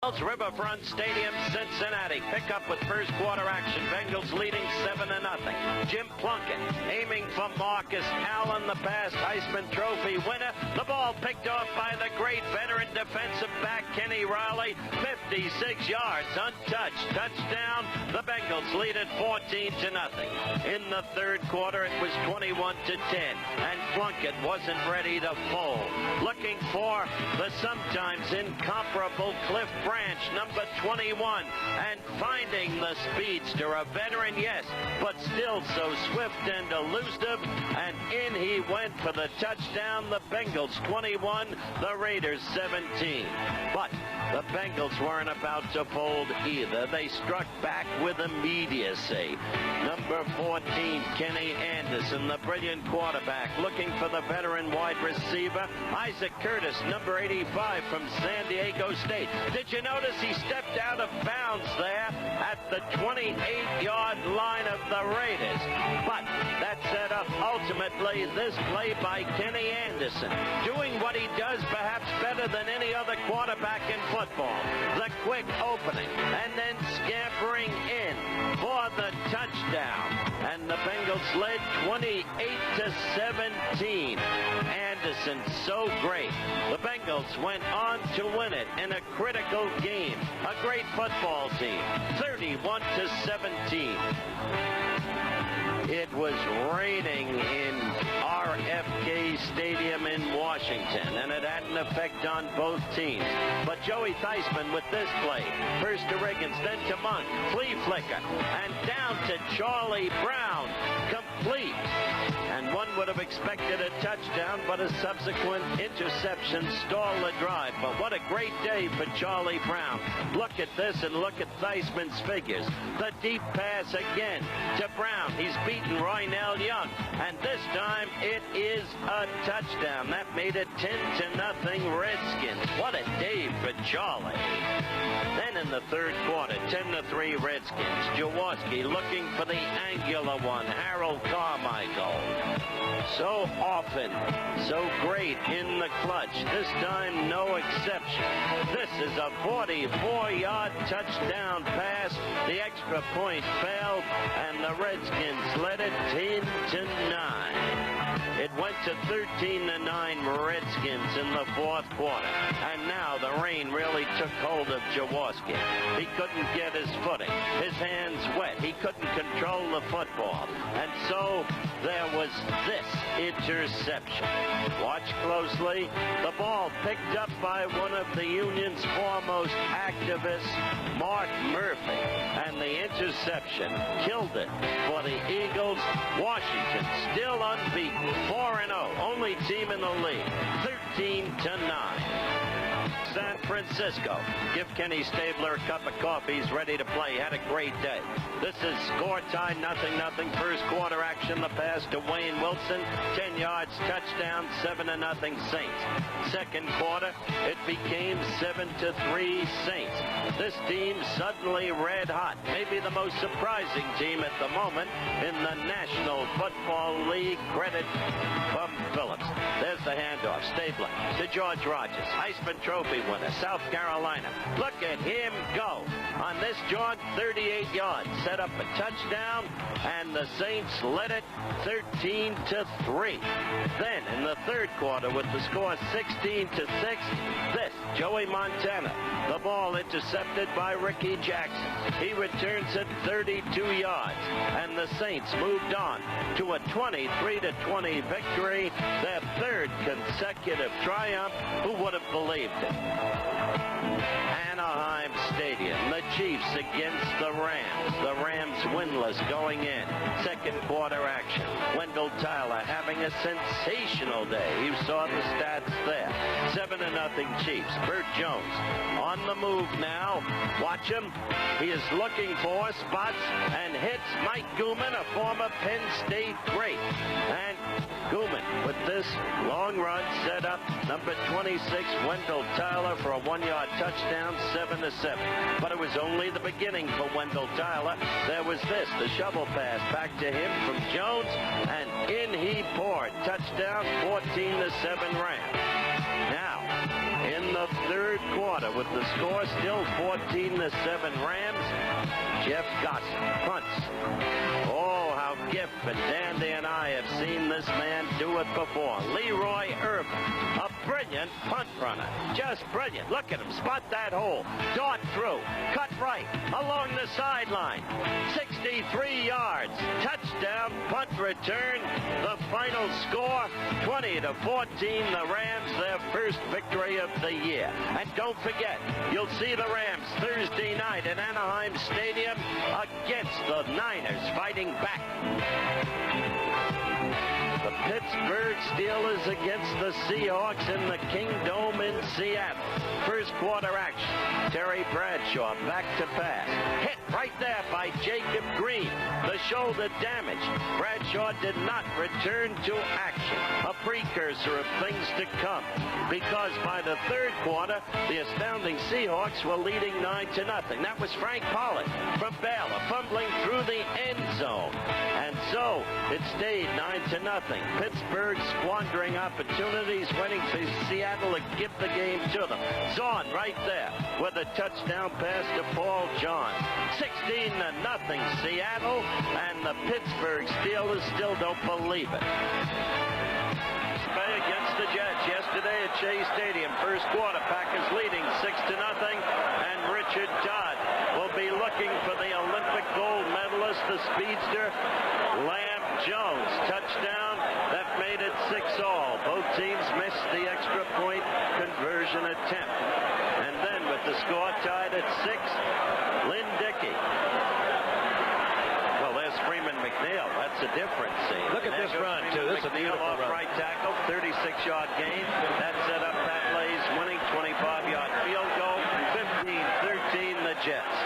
Riverfront Stadium, Cincinnati. Pick up with first quarter action. Bengals leading 7-0. Jim Plunkett aiming for Marcus Allen, the past Heisman Trophy winner. The ball picked off by the great veteran defensive back Kenny Riley. 56 yards, untouched. Touchdown. The Bengals lead it 14-0. In the third quarter, it was 21-10, and Plunkett wasn't ready to fold. Looking for the sometimes incomparable Cliff Branch, number 21, and finding the speedster, a veteran, yes, but still so swift and elusive, and in he went for the touchdown. The Bengals 21, the Raiders 17. But the Bengals weren't about to fold either. They struck back with immediacy. Number 14, Kenny Anderson, the brilliant quarterback, looking for the veteran wide receiver, Isaac Curtis, number 85 from San Diego State. Did you notice he stepped out of bounds there at the 28-yard line of the Raiders? But that set up ultimately this play by Kenny Anderson, doing what he does perhaps better than any other quarterback in football. The quick opening and then scampering in for the touchdown. And the Bengals led 28-17. Anderson so great. The Bengals went on to win it in a critical game. A great football team. 31-17. It was raining in RFK Stadium in Washington, and it had an effect on both teams. But Joey Theismann with this play. First to Riggins, then to Monk. Flea flicker, and down to Charlie Brown. Complete. And one would have expected a touchdown, but a subsequent interception stalled the drive. But what a great day for Charlie Brown. Look at this and look at Theismann's figures. The deep pass again to Brown. He's beaten Roynell Young, and this time it is a touchdown. That made it 10-0 Redskins. What a day for Charlie. Then in the third quarter, 10-3 Redskins. Jaworski looking for the angular one, Harold Carmichael. So often, so great in the clutch. This time, no exception. This is a 44-yard touchdown pass. The extra point failed, and the Redskins led it 10-9. It went to 13-9 Redskins in the fourth quarter. And now the rain really took hold of Jaworski. He couldn't get his footing. His hands wet. He couldn't control the football. And so there was this interception. Watch closely. The ball picked up by one of the Union's foremost activists, Mark Murphy. And the interception killed it for the Eagles. Washington still unbeaten. 4-0, only team in the league, 13-9. San Francisco. Give Kenny Stabler a cup of coffee. He's ready to play. Had a great day. This is score tie, 0-0. First quarter action. The pass to Wayne Wilson. 10 yards, touchdown, 7-0 Saints. Second quarter, it became 7-3 Saints. This team suddenly red hot. Maybe the most surprising team at the moment in the National Football League. Credit from Phillips. There's the handoff. Stabler to George Rogers. Heisman Trophy winner, South Carolina. Look at him go. On this jaunt, 38 yards. Set up a touchdown, and the Saints led it 13-3. Then, in the third quarter, with the score 16-6, this, Joey Montana. The ball intercepted by Ricky Jackson. He returns it 32 yards, and the Saints moved on to a 23-20 victory, their third consecutive triumph. Who would have believed it? Anaheim Stadium, the Chiefs against the Rams. The Rams winless going in. Second quarter action. Wendell Tyler having a sensational day. You saw the stats there. 7-0 Chiefs. Burt Jones on the move now. Watch him. He is looking for spots and hits Mike Gooman, a former Penn State great. And Gooman with this long run set up. Number 26, Wendell Tyler, for a 1-yard touchdown, 7-7. But it was only the beginning for Wendell Tyler. There was this, the shovel pass back to him from Jones, and in he poured. Touchdown, 14-7 Rams. Now, in the the third quarter with the score still 14-7 Rams. Jeff Goss punts. Oh, how Giff and Dandy and I have seen this man do it before. Leroy Irvin, a brilliant punt runner. Just brilliant. Look at him. Spot that hole. Dart through. Cut right. Along the sideline. 63 yards. Touchdown. Punt return. The final score, 20-14. The Rams, their first victory of the year. And don't forget, you'll see the Rams Thursday night at Anaheim Stadium against the Niners fighting back. The Pittsburgh Steelers against the Seahawks in the Kingdome in Seattle. First quarter action. Terry Bradshaw back to pass. Hit right there by Jacob Green. The shoulder damage. Bradshaw did not return to action. A precursor of things to come. Because by the third quarter, the astounding Seahawks were leading 9-0. That was Frank Pollard from Baylor fumbling through the end zone. And so it stayed 9-0. Pittsburgh squandering opportunities, waiting for Seattle to give the game to them. Zorn right there with a touchdown pass to Paul John. 16-0 Seattle, and the Pittsburgh Steelers still don't believe it. Against the Jets yesterday at Shea Stadium. First quarter, Packers leading 6-0, and Richard Todd will be looking for the Olympic gold medalist, the speedster, Lamb Jones. Touchdown that made it 6-all. Both teams missed the extra point conversion attempt. And then with the score tied at 6, Lynn Dickey. Well, there's Freeman McNeil. That's a different scene. Look at this run, too. This is a beautiful off run. Right tackle, 36-yard gain. That set up Pat Lay's winning 25-yard field goal. 15-13 the Jets.